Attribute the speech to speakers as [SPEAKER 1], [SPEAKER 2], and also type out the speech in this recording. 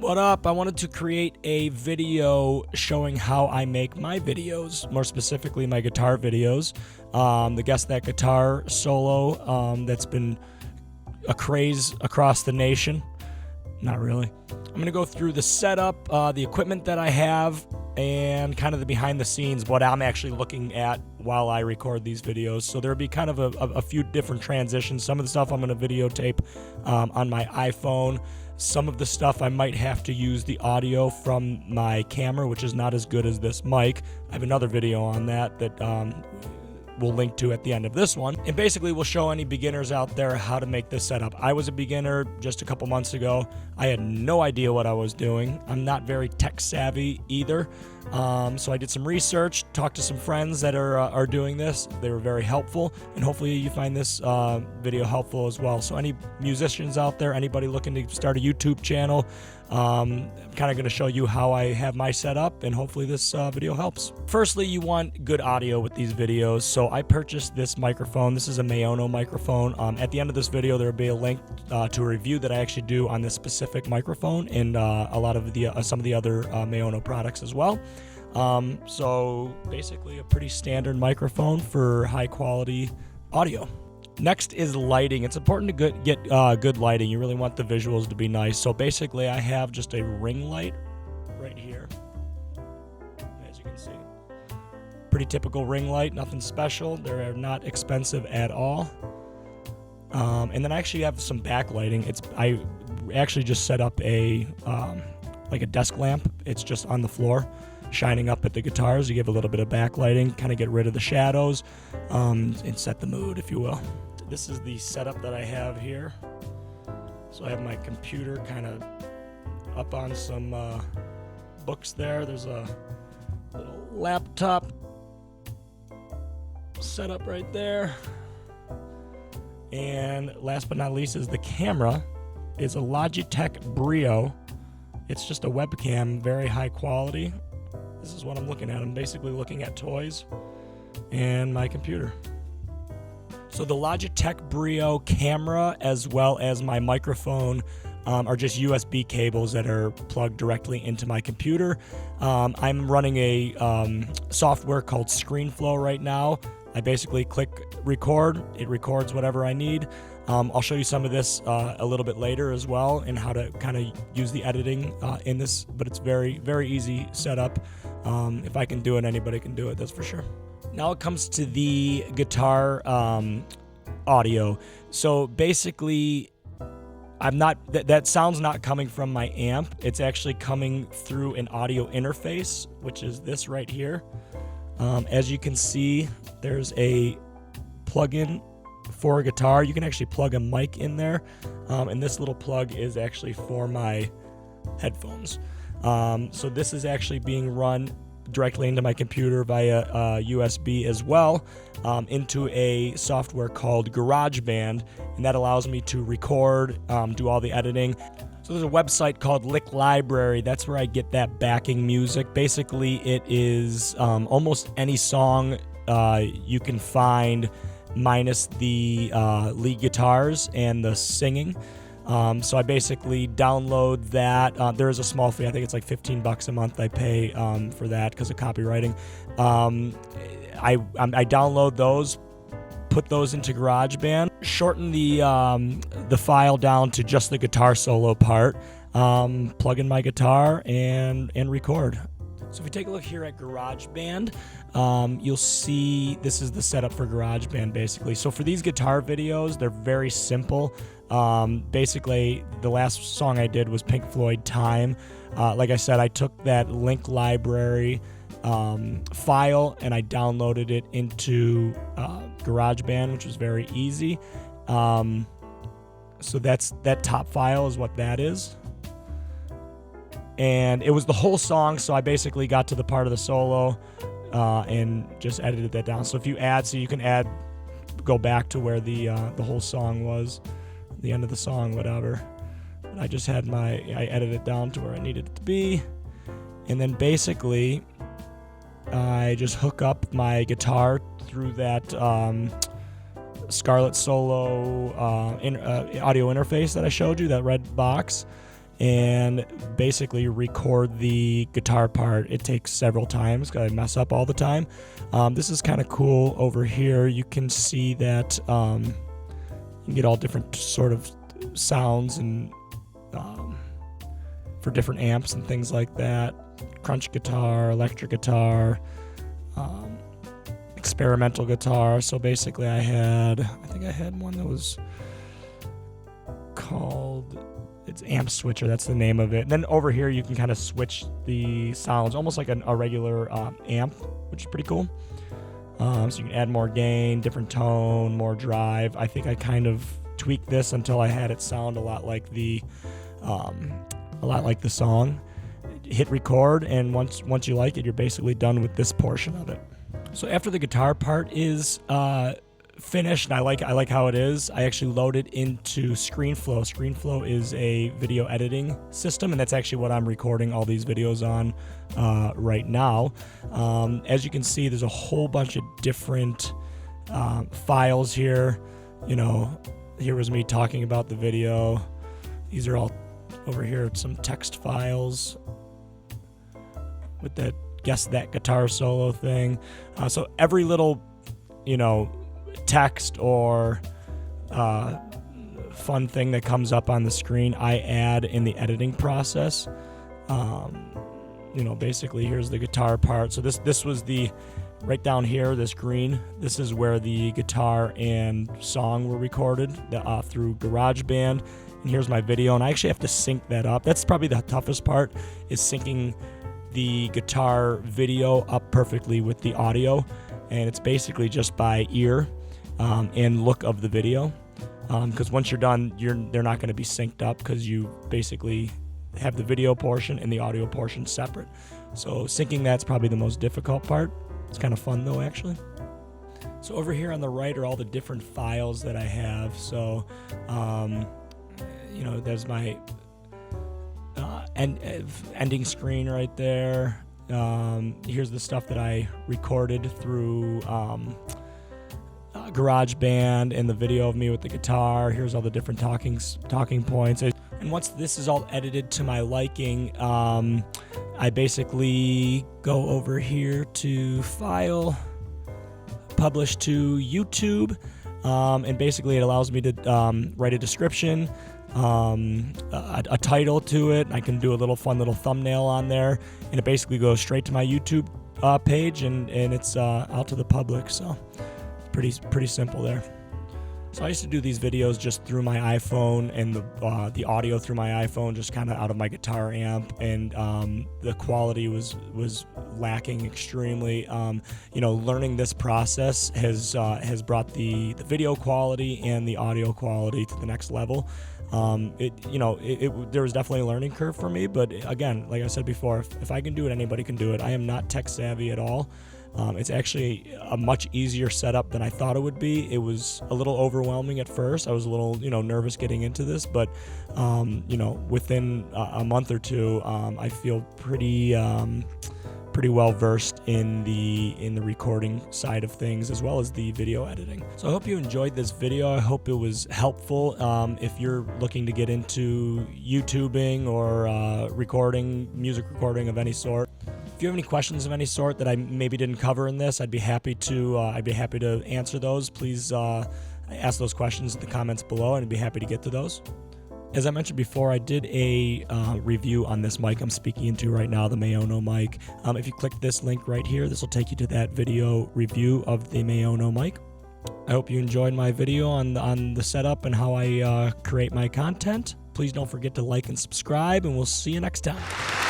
[SPEAKER 1] What up? I wanted to create a video showing how I make my videos, more specifically my guitar videos. The Guess That Guitar solo that's been a craze across the nation. Not really. I'm going to go through the setup, the equipment that I have, and kind of the behind the scenes, what I'm actually looking at while I record these videos. So there'll be kind of a few different transitions. Some of the stuff I'm going to videotape on my iPhone. Some of the stuff I might have to use the audio from my camera, which is not as good as this mic. I have another video on that we'll link to at the end of this one. And basically we'll show any beginners out there how to make this setup. I was a beginner just a couple months ago. I had no idea what I was doing. I'm not very tech savvy either. So I did some research, talked to some friends that are doing this. They were very helpful, and hopefully you find this video helpful as well. So any musicians out there, anybody looking to start a YouTube channel, I'm kind of going to show you how I have my setup, and hopefully this video helps. Firstly, you want good audio with these videos, so I purchased this microphone. This is a Maono microphone. At the end of this video, there will be a link to a review that I actually do on this specific microphone and a lot of the some of the other Maono products as well. So basically a pretty standard microphone for high quality audio. Next is lighting. It's important to get good lighting. You really want the visuals to be nice. So basically I have just a ring light right here, as you can see. Pretty typical ring light, nothing special. They're not expensive at all. And then I actually have some backlighting. I actually just set up like a desk lamp. It's just on the floor, shining up at the guitars. You give a little bit of backlighting, kind of get rid of the shadows, and set the mood, if you will. This is the setup that I have here. So I have my computer kind of up on some books there. There's a little laptop setup right there. And last but not least is the camera. It's a Logitech Brio. It's just a webcam, very high quality. This is what I'm looking at. I'm basically looking at toys and my computer. So the Logitech Brio camera as well as my microphone are just USB cables that are plugged directly into my computer. I'm running a software called ScreenFlow right now. I basically click record. It records whatever I need. I'll show you some of this a little bit later as well, and how to kind of use the editing in this, but it's very, very easy setup. If I can do it, anybody can do it, that's for sure. Now it comes to the guitar audio. So basically, that sound's not coming from my amp. It's actually coming through an audio interface, which is this right here. As you can see, there's a plug-in for a guitar. You can actually plug a mic in there, and this little plug is actually for my headphones. So this is actually being run directly into my computer via USB as well, into a software called GarageBand, and that allows me to record, do all the editing. So there's a website called Lick Library. That's where I get that backing music. Basically, it is almost any song you can find, minus the lead guitars and the singing. So I basically download that. There is a small fee. I think it's like $15 a month I pay for that because of copywriting. I download those, put those into GarageBand, shorten the file down to just the guitar solo part, plug in my guitar, and record. So if we take a look here at GarageBand, you'll see this is the setup for GarageBand basically. So for these guitar videos, they're very simple. Basically, the last song I did was Pink Floyd Time. Like I said, I took that Link Library file and I downloaded it into GarageBand, which was very easy. So that top file is what that is. And it was the whole song, so I basically got to the part of the solo and just edited that down. So if you you can go back to where the whole song was, the end of the song, whatever. But I just had I edited it down to where I needed it to be. And then basically, I just hook up my guitar through that Scarlett Solo audio interface that I showed you, that red box. and basically record the guitar part. It takes several times because I mess up all the time. This is kind of cool over here. You can see that you can get all different sort of sounds and for different amps and things like that. Crunch guitar, electric guitar, experimental guitar. So basically I think I had one that was called, it's Amp Switcher, that's the name of it. And then over here you can kind of switch the sounds almost like a regular amp, which is pretty cool. So you can add more gain, different tone, more drive. I think I kind of tweaked this until I had it sound a lot like the song. Hit record, and once you like it, you're basically done with this portion of it. So after the guitar part is finished, and I like how it is, I actually load it into ScreenFlow. ScreenFlow is a video editing system, and that's actually what I'm recording all these videos on right now. As you can see, there's a whole bunch of different files here. You know, here was me talking about the video. These are all over here, some text files with that guess that guitar solo thing. So every little, you know, text or fun thing that comes up on the screen, I add in the editing process. You know, basically here's the guitar part. So this was the, right down here, this green, this is where the guitar and song were recorded through GarageBand. And here's my video, and I actually have to sync that up. That's probably the toughest part, is syncing the guitar video up perfectly with the audio. And it's basically just by ear and look of the video. Because once you're done, they're not going to be synced up, because you basically have the video portion and the audio portion separate. So syncing that's probably the most difficult part. It's kind of fun though, actually. So over here on the right are all the different files that I have. So you know, there's my ending screen right there. Here's the stuff that I recorded through GarageBand and the video of me with the guitar. Here's all the different talking points. And once this is all edited to my liking, I basically go over here to File, Publish to YouTube, and basically it allows me to write a description, a title to it. I can do a little fun little thumbnail on there, and it basically goes straight to my YouTube page, and it's out to the public. So pretty simple there. So I used to do these videos just through my iPhone, and the audio through my iPhone, just kind of out of my guitar amp, and the quality was lacking extremely. You know, learning this process has brought the video quality and the audio quality to the next level. There was definitely a learning curve for me, but again, like I said before, if I can do it, anybody can do it. I am not tech savvy at all. It's actually a much easier setup than I thought it would be. It was a little overwhelming at first. I was a little, nervous getting into this, but, within a month or two, I feel pretty well versed in the recording side of things, as well as the video editing. So I hope you enjoyed this video. I hope it was helpful. If you're looking to get into YouTubing or music recording of any sort. If you have any questions of any sort that I maybe didn't cover in this, I'd be happy to answer those. Please ask those questions in the comments below, and I'd be happy to get to those. As I mentioned before, I did a review on this mic I'm speaking into right now, the Maono mic. If you click this link right here, this will take you to that video review of the Maono mic. I hope you enjoyed my video on the setup and how I create my content. Please don't forget to like and subscribe, and we'll see you next time.